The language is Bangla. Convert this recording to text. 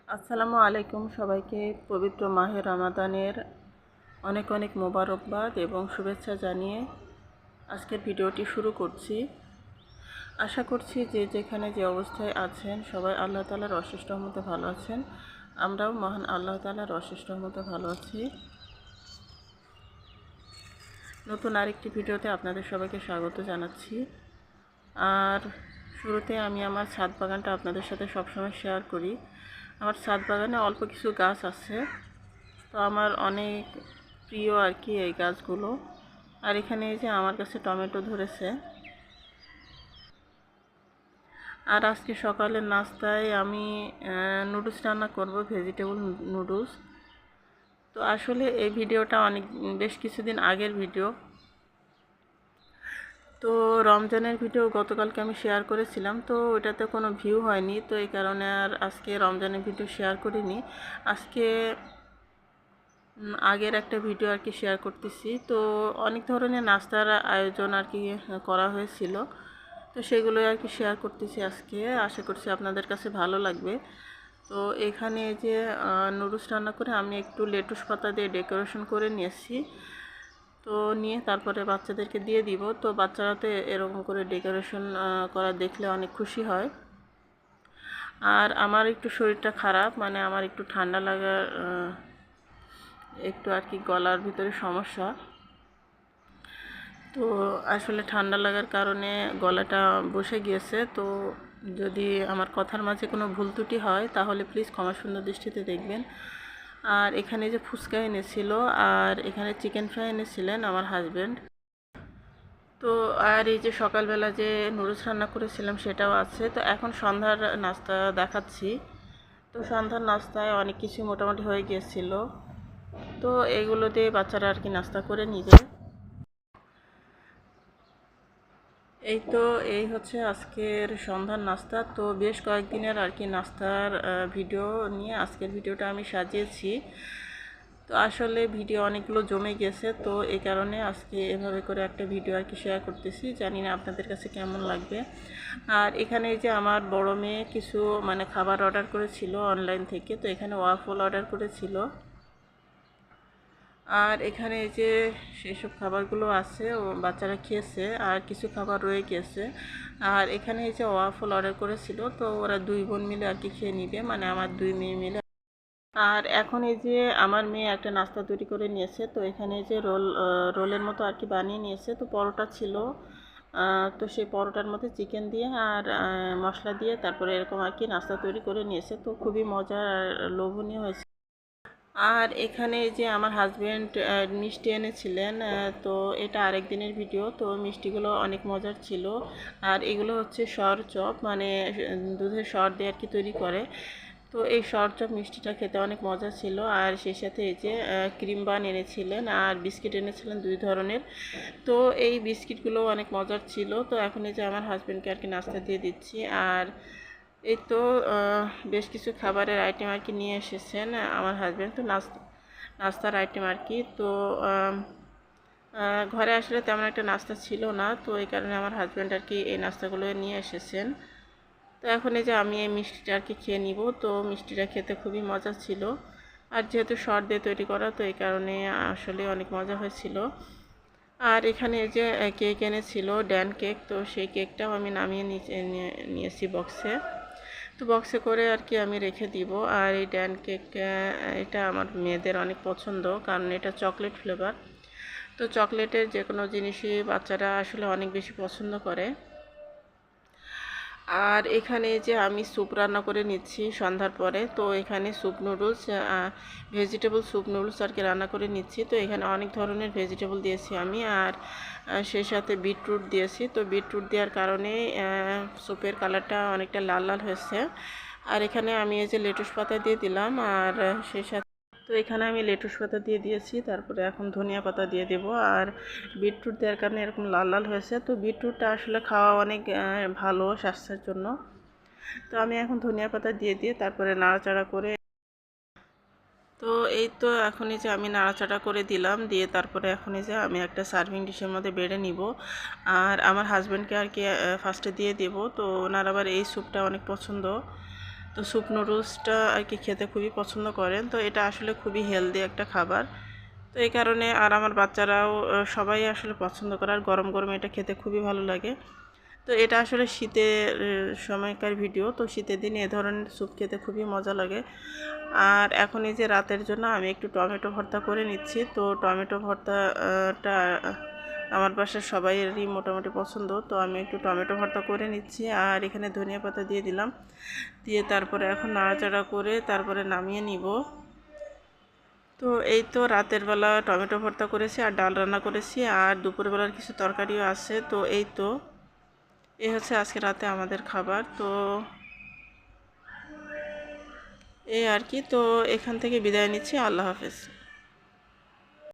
আসসালামু আলাইকুম সবাইকে পবিত্র মাহে রমাদানের অনেক অনেক মোবারকবাদ এবং শুভেচ্ছা জানিয়ে আজকের ভিডিওটি শুরু করছি। আশা করছি যে যেখানে যে অবস্থায় আছেন সবাই আল্লাহ তাআলার অশেষ রহমতে ভালো আছেন। আমরাও মহান আল্লাহ তাআলার অশেষ রহমতে ভালো আছি। নতুন আরেকটি ভিডিওতে আপনাদের সবাইকে স্বাগত জানাচ্ছি। আর শুরুতে আমি আমার ছাদ বাগানটা আপনাদের সাথে সবসময় শেয়ার করি। আমার ছাদ বাগানে অল্প কিছু গাছ আছে, তো আমার অনেক প্রিয় আর কি এই গাছগুলো। আর এখানে এই যে আমার কাছে টমেটো ধরেছে। আর আজকে সকালের নাস্তায় আমি নুডলস রান্না করব, ভেজিটেবল নুডলস। তো আসলে এই ভিডিওটা বেশ কিছুদিন আগের ভিডিও। তো রমজানের ভিডিও গতকালকে আমি শেয়ার করেছিলাম, তো ওইটাতে কোনো ভিউ হয়নি, তো এই কারণে আর আজকে রমজানের ভিডিও শেয়ার করিনি। আজকে আগের একটা ভিডিও আর কি শেয়ার করতেছি। তো অনেক ধরনের নাস্তার আয়োজন আর কি করা হয়েছিল, তো সেগুলোই আর কি শেয়ার করতেছি আজকে। আশা করছি আপনাদের কাছে ভালো লাগবে। তো এখানে যে নুডলস রান্না করে আমি একটু লেটুস পাতা দিয়ে ডেকোরেশন করে নিয়েছি। তো নিয়ে তারপরে বাচ্চাদেরকে দিয়ে দিব। তো বাচ্চারা তো এরকম করে ডেকোরেশন করা দেখলে অনেক খুশি হয়। আর আমার একটু শরীরটা খারাপ, মানে আমার একটু ঠান্ডা লাগার একটু আর কি গলার ভিতরে সমস্যা। তো আসলে ঠান্ডা লাগার কারণে গলাটা বসে গিয়েছে। তো যদি আমার কথার মাঝে কোনো ভুল ত্রুটি হয় তাহলে প্লিজ ক্ষমা সুন্দর দৃষ্টিতে দেখবেন। আর এখানে যে ফুচকা এনেছিল আর এখানে চিকেন ফ্রাই এনেছিলেন আমার হাজব্যান্ড। তো আর এই যে সকালবেলা যে নুডলস রান্না করেছিলাম সেটাও আছে। তো এখন সন্ধ্যার নাস্তা দেখাচ্ছি। তো সন্ধ্যার নাস্তায় অনেক কিছু মোটামুটি হয়ে গিয়েছিল, তো এগুলো দিয়ে বাচ্চারা আর কি নাস্তা করে নিবে। এই তো এই হচ্ছে আজকের সন্ধ্যার নাস্তা। তো বেশ কয়েকদিনের আর কি নাস্তার ভিডিও নিয়ে আজকের ভিডিওটা আমি সাজিয়েছি। তো আসলে ভিডিও অনেকগুলো জমে গেছে, তো এই কারণে আজকে এভাবে করে একটা ভিডিও আর কি শেয়ার করতেছি। জানি না আপনাদের কাছে কেমন লাগবে। আর এখানে এই যে আমার বড় মেয়ে কিছু মানে খাবার অর্ডার করেছিল অনলাইন থেকে, তো এখানে ওয়াফল অর্ডার করেছিল। আর এখানে এই যে সেসব খাবারগুলো আছে, ও বাচ্চারা খেয়েছে, আর কিছু খাবার রয়ে গেছে। আর এখানে এই যে ওয়াফল অর্ডার করেছিল, তো ওরা দুই বোন মিলে আর কি খেয়ে নিবে, মানে আমার দুই মেয়ে মিলে। আর এখন এই যে আমার মেয়ে একটা নাস্তা তৈরি করে নিয়েছে। তো এখানে এই যে রোলের মতো আর কি বানিয়ে নিয়েছে। তো পরোটা ছিল, তো সেই পরোটার মধ্যে চিকেন দিয়ে আর মশলা দিয়ে তারপরে এরকম আর কি নাস্তা তৈরি করে নিয়েছে। তো খুবই মজার আর লোভনীয় হয়েছে। আর এখানে এই যে আমার হাজব্যান্ড মিষ্টি এনেছিলেন। তো এটা আরেক দিনের ভিডিও। তো মিষ্টিগুলো অনেক মজার ছিল। আর এগুলো হচ্ছে সর চপ, মানে দুধের সর দিয়ে আর কি তৈরি করে। তো এই সর চপ মিষ্টিটা খেতে অনেক মজা ছিল। আর সেই সাথে এই যে ক্রিম বান এনেছিলেন আর বিস্কিট এনেছিলেন দুই ধরনের। তো এই বিস্কিটগুলো অনেক মজার ছিল। তো এখন এই যে আমার হাজব্যান্ডকে আর কি নাস্তা দিয়ে দিচ্ছি। আর এই তো বেশ কিছু খাবারের আইটেম আর কি নিয়ে এসেছেন আমার হাজব্যান্ড। তো নাস্তার আইটেম আর কি। তো ঘরে আসলে তেমন একটা নাস্তা ছিল না, তো এই কারণে আমার হাজব্যান্ড আর কি এই নাস্তাগুলো নিয়ে এসেছেন। তো এখন এই যে আমি এই মিষ্টিটা আর কি খেয়ে নিব। তো মিষ্টিটা খেতে খুবই মজা ছিল। আর যেহেতু সর দিয়ে তৈরি করা, তো এই কারণে আসলে অনেক মজা হয়েছিল। আর এখানে এই যে কেক এনেছিল ড্যান কেক, তো সেই কেকটাও আমি নামিয়ে নিয়েছি বক্সে। তো বক্সে করে আর কি আমি রেখে দিব। আর এই ড্যান কেক এটা আমার মেয়েদের অনেক পছন্দ, কারণ এটা চকলেট ফ্লেভার। তো চকলেটের যে কোনো জিনিসই বাচ্চারা আসলে অনেক বেশি পছন্দ করে। আর এখানে যে আমি স্যুপ রান্না করে নিচ্ছি সন্ধ্যার পরে। তো এখানে soup noodles, vegetable soup noodles আর কি রান্না করে নিচ্ছি। তো এখানে অনেক ধরনের ভেজিটেবল দিয়েছি আমি, আর সেই সাথে বিটরুট দিয়েছি। তো বিটরুট দেওয়ার কারণে স্যুপের কালারটা অনেকটা লাল লাল হয়েছে। আর এখানে আমি এই যে লেটুস পাতা দিয়ে দিলাম, আর সেই সাথে তো এখানে আমি লেটুস পাতা দিয়ে দিয়েছি, তারপরে এখন ধনিয়া পাতা দিয়ে দেব। আর বিটরুট দেওয়ার কারণে এরকম লাল লাল হয়েছে। তো বিটরুটটা আসলে খাওয়া অনেক ভালো স্বাস্থ্যের জন্য। তো আমি এখন ধনিয়া পাতা দিয়ে তারপরে নাড়াচাড়া করে, তো এই তো এখন এই যে আমি নাড়াচাড়া করে দিলাম, দিয়ে তারপরে এখন এই যে আমি একটা সার্ভিং ডিশের মধ্যে বেড়ে নিব। আর আমার হাজব্যান্ডকে আর কি ফার্স্টে দিয়ে দেব। তো ওনার আবার এই স্যুপটা অনেক পছন্দ। তো স্যুপ নুডলসটা আর কি খেতে খুবই পছন্দ করেন। তো এটা আসলে খুবই হেলদি একটা খাবার। তো এই কারণে আর আমার বাচ্চারাও সবাই আসলে পছন্দ করে, আর গরম গরম এটা খেতে খুবই ভালো লাগে। তো এটা আসলে শীতের সময়কার ভিডিও। তো শীতের দিনে এ ধরনের স্যুপ খেতে খুবই মজা লাগে। আর এখন এই যে রাতের জন্য আমি একটু টমেটো ভর্তা করে নিচ্ছি। তো টমেটো ভর্তাটা আমার বাসার সবাইয়েরই মোটামুটি পছন্দ। তো আমি একটু টমেটো ভর্তা করে নিচ্ছি, আর এখানে ধনিয়া পাতা দিয়ে দিলাম, দিয়ে তারপরে এখন নাড়াচাড়া করে তারপরে নামিয়ে নিব। তো এই তো রাতের বেলা টমেটো ভর্তা করেছি আর ডাল রান্না করেছি, আর দুপুরবেলার কিছু তরকারিও আছে। তো এই তো এই হচ্ছে আজকে রাতে আমাদের খাবার। তো এই আর কি। তো এখান থেকে বিদায় নিচ্ছি। আল্লাহ হাফেজ।